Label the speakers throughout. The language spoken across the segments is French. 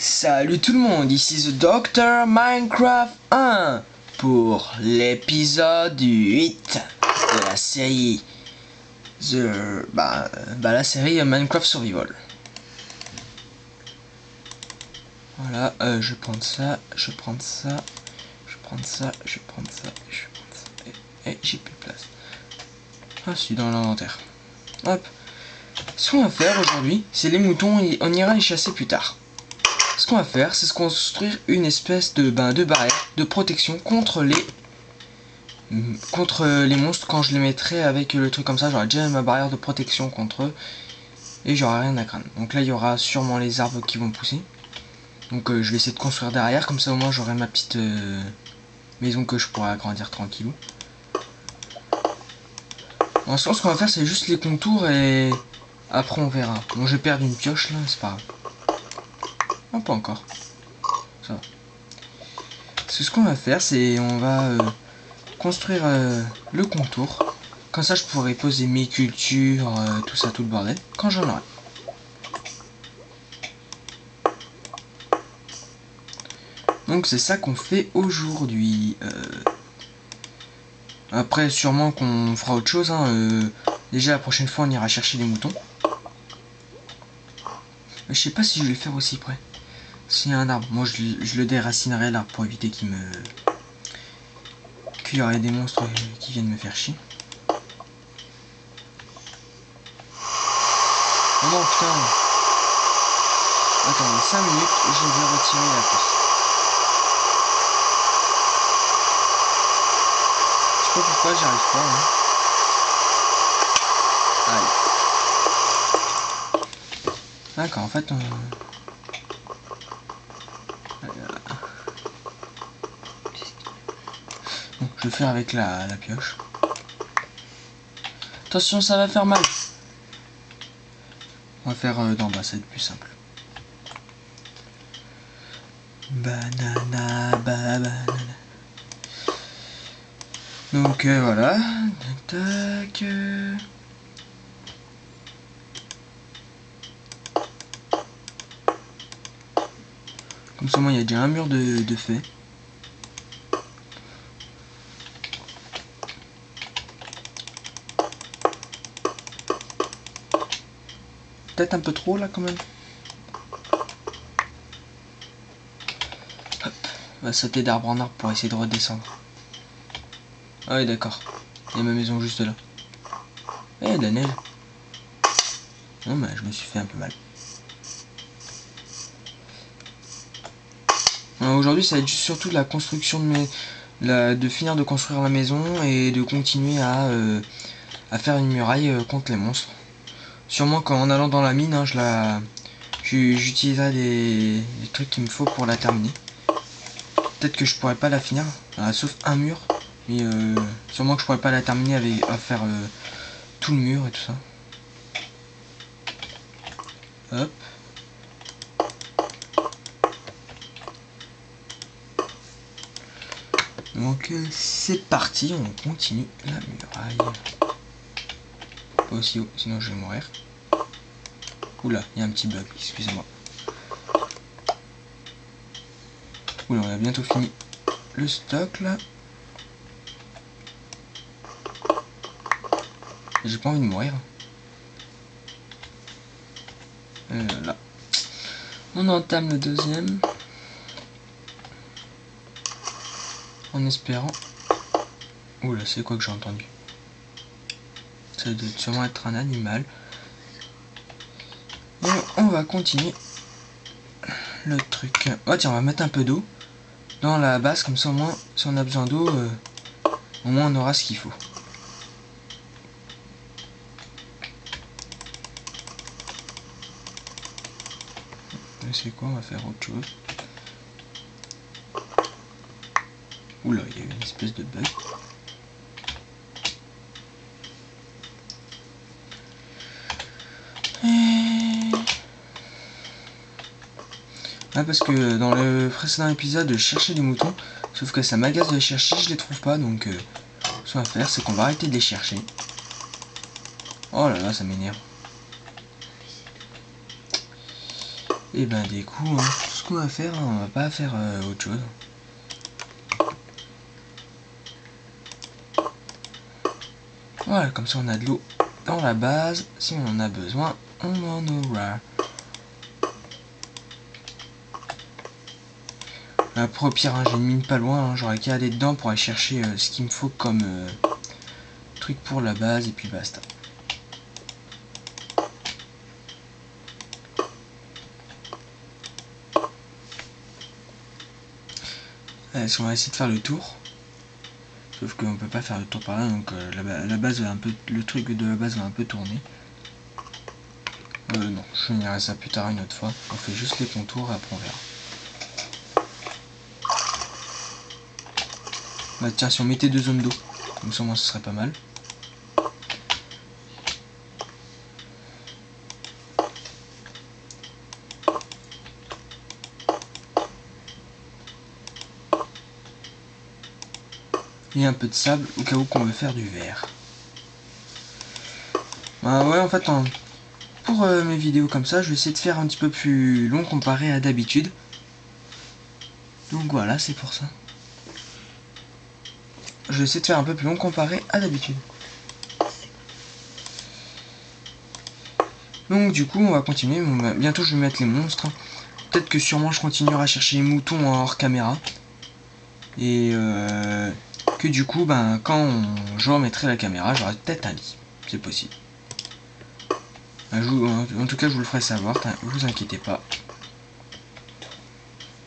Speaker 1: Salut tout le monde, ici The Doctor Minecraft 1 pour l'épisode 8 de la série la série Minecraft Survival. Voilà, je vais prendre ça, je vais prendre ça, je vais prendre ça, je vais prendre ça, je vais prendre ça, et j'ai plus de place. Ah, c'est dans l'inventaire. Hop. Ce qu'on va faire aujourd'hui, c'est les moutons et on ira les chasser plus tard. Ce qu'on va faire, c'est se construire une espèce de barrière de protection contre les monstres. Quand je les mettrai avec le truc comme ça, j'aurai déjà ma barrière de protection contre eux et j'aurai rien à craindre. Donc là, il y aura sûrement les arbres qui vont pousser. Donc je vais essayer de construire derrière, comme ça au moins j'aurai ma petite maison que je pourrai agrandir tranquillou. En ce qu'on va faire, c'est juste les contours et après on verra. Bon, je vais perdre une pioche là, c'est pas grave. Non, pas encore. Ça va. Parce que ce qu'on va faire, c'est on va construire le contour. Comme ça, je pourrai poser mes cultures, tout ça, tout le bordel, quand j'en aurai. Donc c'est ça qu'on fait aujourd'hui. Après, sûrement qu'on fera autre chose. Déjà, la prochaine fois, on ira chercher des moutons. Je sais pas si je vais le faire aussi près. S'il y a un arbre, moi je le déracinerai l'arbre pour éviter qu'il y aurait des monstres qui viennent me faire chier. Oh non, putain. Attendez 5 minutes et je vais retirer la pousse. Je sais pas pourquoi j'y arrive pas. Aïe. D'accord, en fait on... Bon, je vais faire avec la pioche. Attention, ça va faire mal. On va faire d'en bas, ça va être plus simple. Banana. Donc voilà. Tac. Comme ça, moi, il y a déjà un mur de fait. Peut-être un peu trop là quand même. Hop. On va sauter d'arbre en arbre pour essayer de redescendre. Ah oui, d'accord. Il y a ma maison juste là. Eh, il y a de la neige. Non, mais je me suis fait un peu mal. Aujourd'hui, ça va être surtout la construction de finir de construire la maison et de continuer à faire une muraille contre les monstres. Sûrement qu'en allant dans la mine, j'utiliserai les trucs qu'il me faut pour la terminer. Peut-être que je pourrais pas la finir, sauf un mur. Mais sûrement que je pourrais pas la terminer à faire tout le mur et tout ça. Hop. Donc c'est parti, on continue la muraille. Pas aussi haut, sinon je vais mourir. Oula, il y a un petit bug, excusez-moi. Oula, on a bientôt fini le stock là. J'ai pas envie de mourir. Là. On entame le deuxième. En espérant... Oula, c'est quoi que j'ai entendu? Ça doit sûrement être un animal. Et on va continuer le truc. Oh tiens, on va mettre un peu d'eau dans la base, comme ça au moins, si on a besoin d'eau, au moins on aura ce qu'il faut. C'est quoi? On va faire autre chose. Oula, il y a eu une espèce de bug. Ah, parce que dans le précédent épisode, je cherchais des moutons, sauf que ça m'agace de les chercher, je les trouve pas, donc ce qu'on va faire, c'est qu'on va arrêter de les chercher. Oh là là, ça m'énerve. Et ben des coups, hein, tout ce qu'on va faire, on va pas faire autre chose. Voilà, comme ça on a de l'eau dans la base. Si on en a besoin, on en aura. Après au pire, hein, j'ai une mine pas loin, hein, j'aurais qu'à aller dedans pour aller chercher ce qu'il me faut comme truc pour la base et puis basta. Allez, on va essayer de faire le tour. Sauf qu'on peut pas faire le tour par là, donc la base va un peu, le truc de la base va un peu tourner. Non, je finirai ça plus tard une autre fois. On fait juste les contours et après on verra. Bah tiens, si on mettait 2 zones d'eau, comme ça moi ce serait pas mal. Et un peu de sable au cas où qu'on veut faire du verre. Bah ouais, en fait, pour mes vidéos comme ça, je vais essayer de faire un petit peu plus long comparé à d'habitude. Donc voilà, c'est pour ça. Je vais essayer de faire un peu plus long comparé à d'habitude. Donc du coup, on va continuer. Bientôt, je vais mettre les monstres. Peut-être que sûrement, je continuerai à chercher les moutons en hors caméra. Et que du coup, ben, quand je remettrai la caméra, j'aurai peut-être un lit. C'est possible. En tout cas, je vous le ferai savoir. Vous inquiétez pas.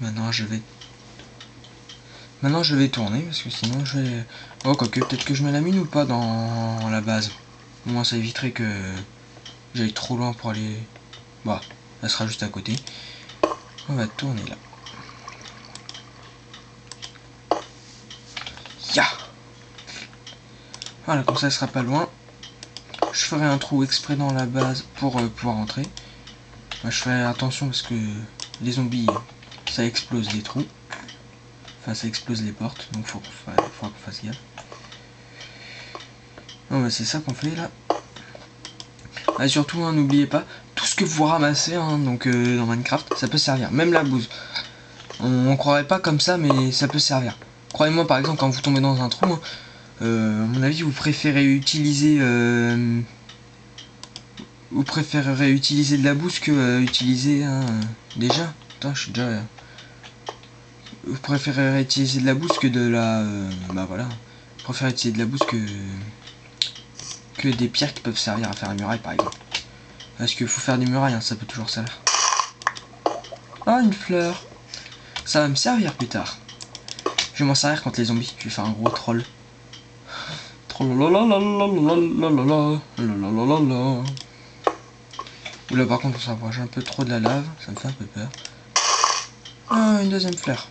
Speaker 1: Maintenant, je vais tourner parce que sinon je vais... Oh, quoique, peut-être que je mets la mine ou pas dans la base. Au moins, ça éviterait que j'aille trop loin pour aller... Bah, elle sera juste à côté. On va tourner là. Ya! Voilà, comme ça, elle sera pas loin. Je ferai un trou exprès dans la base pour pouvoir entrer. Moi, je ferai attention parce que les zombies, ça explose les trous. Enfin, ça explose les portes, donc faut qu'on fasse gaffe. Non, bah, c'est ça qu'on fait là. Ah, surtout, hein, n'oubliez pas, tout ce que vous ramassez donc, dans Minecraft, ça peut servir. Même la bouse. On croirait pas comme ça, mais ça peut servir. Croyez-moi, par exemple, quand vous tombez dans un trou, hein, à mon avis, vous préférez utiliser... vous préférerez utiliser de la bouse que utiliser... déjà, attends, je suis déjà... Vous préférerez utiliser de la bouse que de la... bah voilà. Vous préférez utiliser de la bouse que des pierres qui peuvent servir à faire une muraille, par exemple. Parce qu'il faut faire des murailles, hein, ça peut toujours servir. Ah, une fleur. Ça va me servir plus tard. Je vais m'en servir contre les zombies. Je vais faire un gros troll. Oula, par contre, on s'approche un peu trop de la lave. Ça me fait un peu peur. Ah, une deuxième fleur.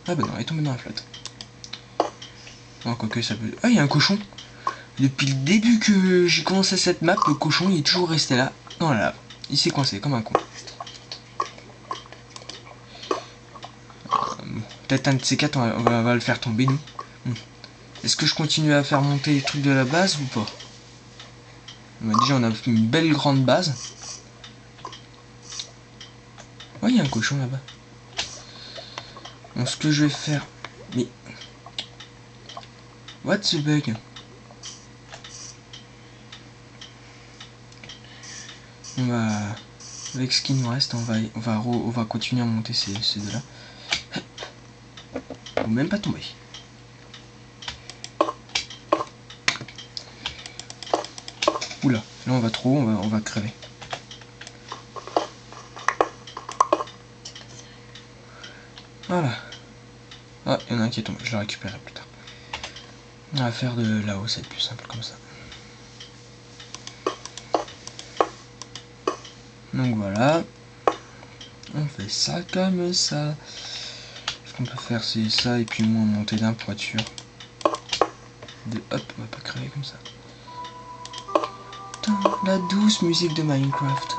Speaker 1: Ah bah non, elle est tombée dans la flotte. Oh, quoique ça peut... Ah, il y a un cochon. Depuis le début que j'ai commencé cette map, le cochon il est toujours resté là, dans la lave. Il s'est coincé comme un con. Peut-être un de ces quatre, on va le faire tomber, nous. Est-ce que je continue à faire monter les trucs de la base ou pas? Déjà, on a une belle grande base. Ouais, il y a un cochon là-bas. Donc, ce que je vais faire... Mais... What's the bug? On va... Avec ce qui nous reste, on va continuer à monter ces deux-là. Faut même pas tomber. Oula, là on va trop haut, on va crever. Voilà. Ah, il y en a un qui est tombé, je le récupérerai plus tard. On va faire de là-haut, c'est plus simple comme ça. Donc voilà. On fait ça comme ça. Ce qu'on peut faire c'est ça et puis moins monter d'un pour être sûr. Hop, on va pas crever comme ça. La douce musique de Minecraft.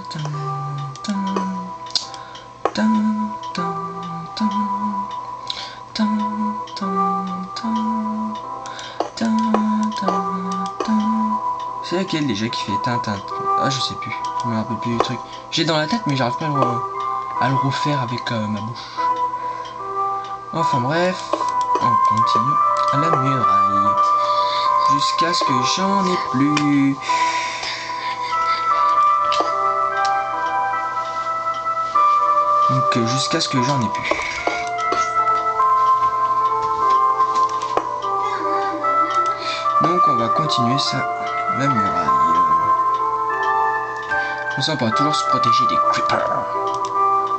Speaker 1: C'est laquelle déjà qui fait Tintin? Ah, je sais plus. Je me rappelle plus du truc. J'ai dans la tête, mais j'arrive pas à le revoir. à le refaire avec ma bouche. Enfin bref, on continue à la muraille. Jusqu'à ce que j'en ai plus. Donc jusqu'à ce que j'en ai plus. Donc on va continuer ça, la muraille. Comme ça on pourra toujours se protéger des creepers.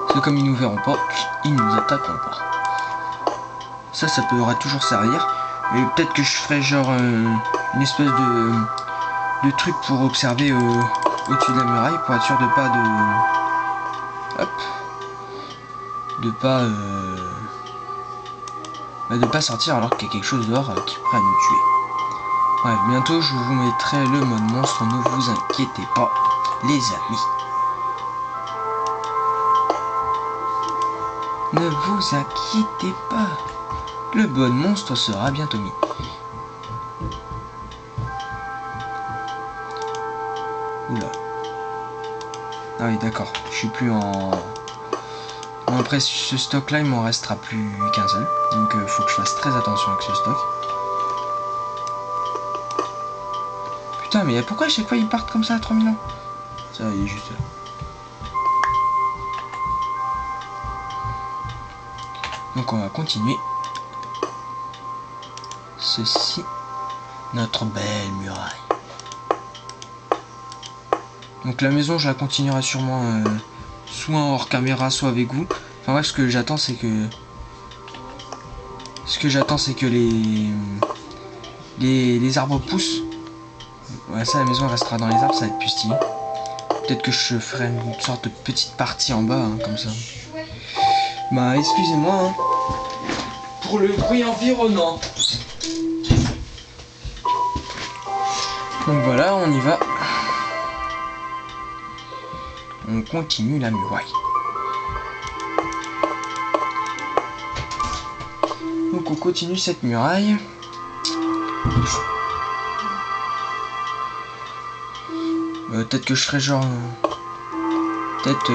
Speaker 1: Parce que comme ils nous verront pas, ils nous attaqueront pas. Ça pourra toujours servir. Et peut-être que je ferai genre une espèce de truc pour observer au-dessus de la muraille pour être sûr de pas de pas sortir alors qu'il y a quelque chose dehors qui pourrait nous tuer. Bref, bientôt je vous mettrai le mode monstre, ne vous inquiétez pas les amis. Ne vous inquiétez pas, le mode monstre sera bientôt mis. Oula. Ah oui d'accord, je suis plus en... Bon, après ce stock là il m'en restera plus qu'un seul. Donc faut que je fasse très attention avec ce stock. Putain mais pourquoi à chaque fois ils partent comme ça à 3000 ans? Ça il est juste là. Donc on va continuer. Ceci, notre belle muraille. Donc la maison je la continuerai sûrement soit hors caméra soit avec vous. Enfin bref, ce que j'attends c'est que les arbres poussent. Ouais, ça la maison restera dans les arbres, ça va être plus stylé. Peut-être que je ferai une sorte de petite partie en bas hein, comme ça. Bah excusez-moi hein, pour le bruit environnant. Donc voilà, on y va. On continue la muraille. Donc on continue cette muraille. Peut-être que je ferai genre... peut-être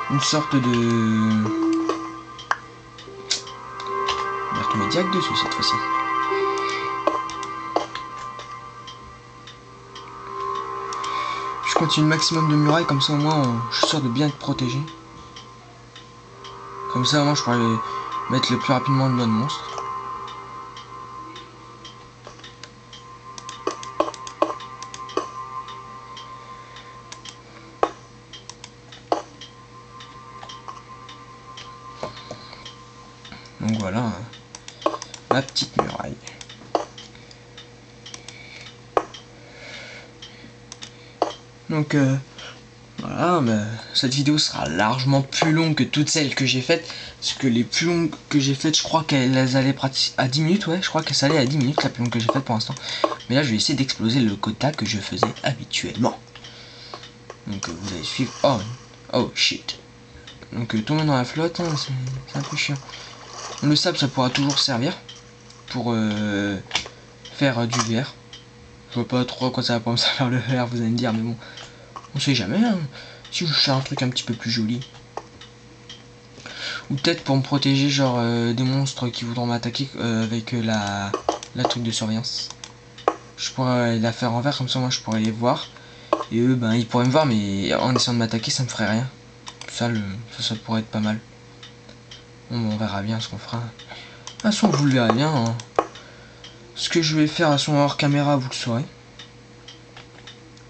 Speaker 1: une sorte de... alerte médiaque dessus cette fois-ci. Je continue le maximum de murailles, comme ça au moins je suis sûr de bien être protégé. Comme ça au moins je pourrais mettre le plus rapidement le mode monstre. Donc voilà, la petite muraille. Donc voilà, bah, cette vidéo sera largement plus longue que toutes celles que j'ai faites. Parce que les plus longues que j'ai faites, je crois qu'elles allaient à 10 minutes. Ouais, je crois que ça allait à 10 minutes, la plus longue que j'ai faite pour l'instant. Mais là, je vais essayer d'exploser le quota que je faisais habituellement. Donc vous allez suivre... Oh shit. Donc tomber dans la flotte, hein, c'est un peu chiant. Le sable, ça pourra toujours servir pour faire du verre. Je vois pas trop quoi ça va pas me servir le verre, vous allez me dire, mais bon, on sait jamais. Hein. Si je fais un truc un petit peu plus joli. Ou peut-être pour me protéger, genre des monstres qui voudront m'attaquer avec la truc de surveillance. Je pourrais la faire en verre, comme ça moi je pourrais les voir. Et eux, ben ils pourraient me voir, mais en essayant de m'attaquer, ça me ferait rien. Ça pourrait être pas mal. Bon, on verra bien ce qu'on fera. De toute façon, vous le verrez bien. Hein. Ce que je vais faire à son hors caméra, vous le saurez.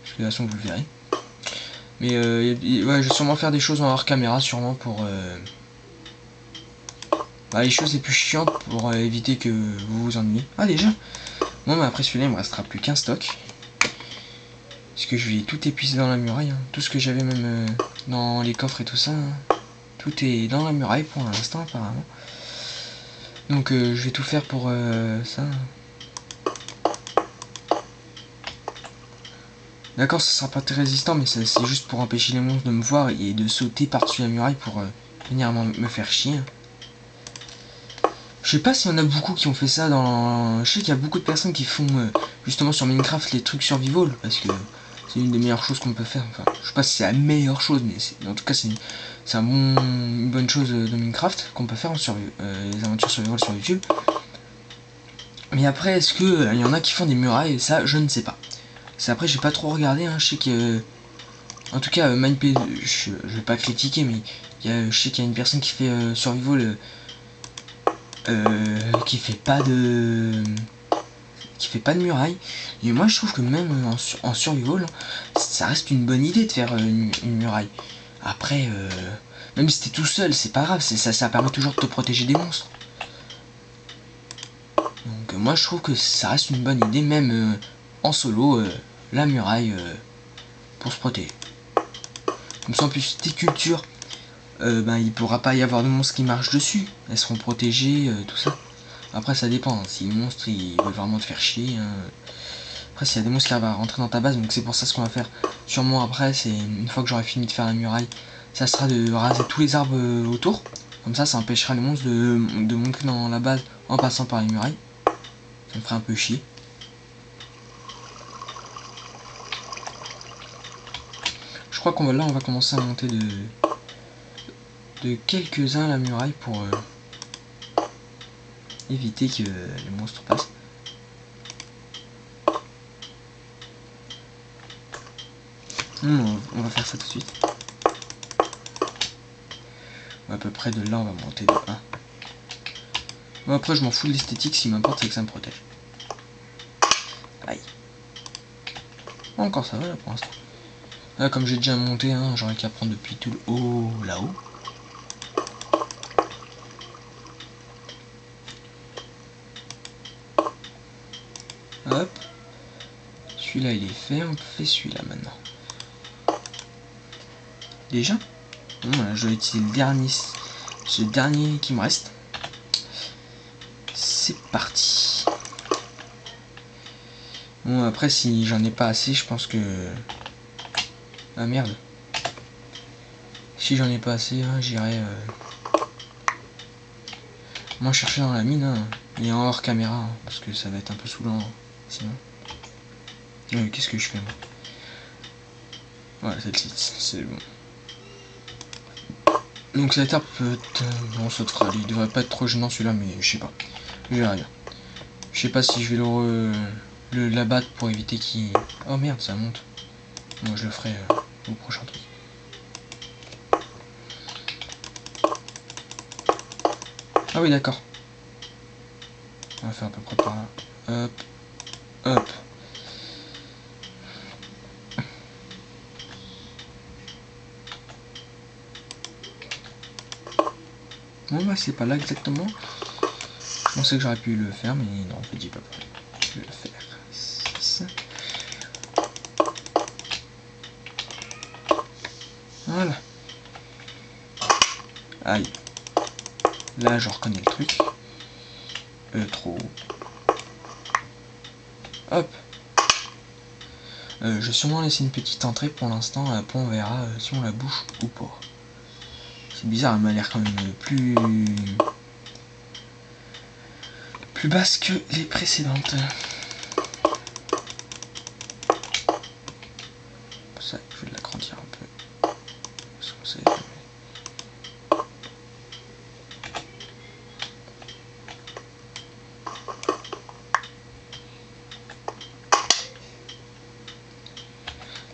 Speaker 1: Parce que de toute façon, vous le verrez. Mais ouais, je vais sûrement faire des choses en hors caméra, sûrement pour... bah, les choses les plus chiantes pour éviter que vous vous ennuyez. Ah, déjà. Bon, mais après celui-là, il me restera plus qu'un stock. Parce que je vais tout épuiser dans la muraille. Hein. Tout ce que j'avais même dans les coffres et tout ça. Hein. Tout est dans la muraille pour l'instant, apparemment. Donc, je vais tout faire pour ça. D'accord, ça sera pas très résistant, mais c'est juste pour empêcher les monstres de me voir et de sauter par-dessus la muraille pour venir me faire chier. Je sais pas s'il y en a beaucoup qui ont fait ça dans... Je sais qu'il y a beaucoup de personnes qui font justement sur Minecraft les trucs survival, parce que C'est une des meilleures choses qu'on peut faire. Enfin, je sais pas si c'est la meilleure chose, mais en tout cas c'est une bonne chose de Minecraft qu'on peut faire sur les aventures survival sur YouTube. Mais après, est-ce que il y en a qui font des murailles? Ça, je ne sais pas. Après, j'ai pas trop regardé. Hein. Je sais que, en tout cas, MindP, je vais pas critiquer, mais je sais qu'il y a une personne qui fait survival, qui fait pas de muraille. Et moi, je trouve que même en survival, ça reste une bonne idée de faire une muraille. Après, même si t'es tout seul, c'est pas grave. Ça permet toujours de te protéger des monstres. Donc moi je trouve que ça reste une bonne idée, même en solo, la muraille pour se protéger. Comme ça en plus tes cultures, il pourra pas y avoir de monstres qui marchent dessus, elles seront protégées, tout ça. Après ça dépend, hein. Si le monstre il veut vraiment te faire chier, hein. Après s'il y a des monstres qui arrivent à rentrer dans ta base, donc c'est pour ça ce qu'on va faire. Sûrement après, c'est une fois que j'aurai fini de faire la muraille, ça sera de raser tous les arbres autour. Comme ça empêchera les monstres de monter dans la base en passant par les murailles. Ça me ferait un peu chier. Je crois qu'on va commencer à monter de quelques-uns la muraille pour éviter que les monstres passent. On va faire ça tout de suite. À peu près de là, on va monter de 1. Bon, après, je m'en fous de l'esthétique, ce qui m'importe, c'est que ça me protège. Aïe. Encore ça va là pour l'instant. Là, comme j'ai déjà monté, hein, j'aurais qu'à prendre depuis tout le haut là-haut. Hop. Celui-là, il est fait. On fait celui-là maintenant. Déjà. Bon, voilà, je vais utiliser ce dernier qui me reste. C'est parti. Bon, après, si j'en ai pas assez, je pense que... Ah merde. Si j'en ai pas assez, hein, j'irai... Moi, chercher dans la mine, hein, et en hors caméra, hein, parce que ça va être un peu saoulant, sinon. Qu'est-ce que je fais, moi? Voilà, celle-ci, c'est bon. Donc cette arbre peut être... Bon, ça te fera... Il devrait pas être trop gênant celui-là, mais je sais pas. Je verrai bien. Je sais pas si je vais l'abattre pour éviter qu'il... Oh merde, ça monte. Moi je le ferai au prochain truc. Ah oui, d'accord. On va faire à peu près par là. Hop. Hop. Bon bah c'est pas là exactement. Je pensais que j'aurais pu le faire, mais non, en fait j'ai pas pu. Je vais le faire. 6. Voilà. Aïe. Là je reconnais le truc. Trop. Hop. Je vais sûrement laisser une petite entrée pour l'instant. Après on verra si on la bouche ou pas. C'est bizarre, elle m'a l'air quand même plus basse que les précédentes. Ça, je vais l'agrandir un peu. Parce qu'on sait jamais.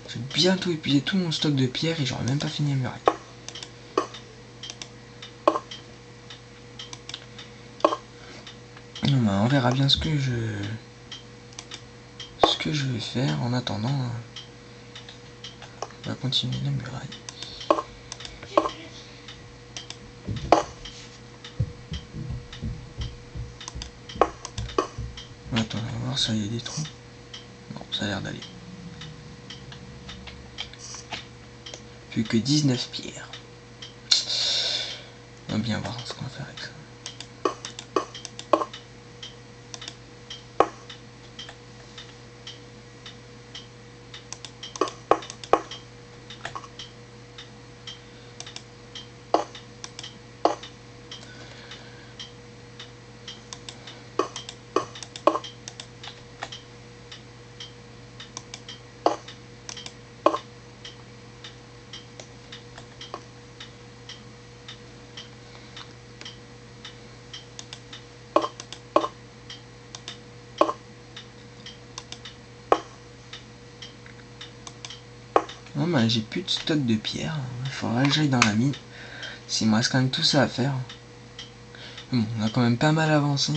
Speaker 1: J'ai bientôt épuisé tout mon stock de pierres et j'aurais même pas fini la muraille. On verra bien ce que je vais faire. En attendant, on va continuer la muraille. Attends, on va voir si il y a des trous. Bon, ça a l'air d'aller. Plus que 19 pierres. On va bien voir ce qu'on va faire avec ça. Non, bah, j'ai plus de stock de pierre. Il faudrait que j'aille dans la mine. S'il me reste quand même tout ça à faire. Bon, on a quand même pas mal avancé.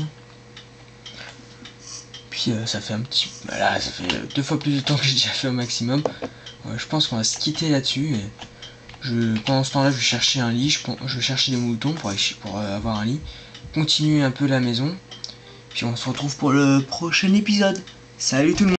Speaker 1: Puis ça fait un petit... Voilà, ça fait 2 fois plus de temps que j'ai déjà fait au maximum. Je pense qu'on va se quitter là-dessus. Pendant ce temps-là, je vais chercher un lit. Je vais chercher des moutons pour avoir un lit. Continuer un peu la maison. Puis on se retrouve pour le prochain épisode. Salut tout le monde!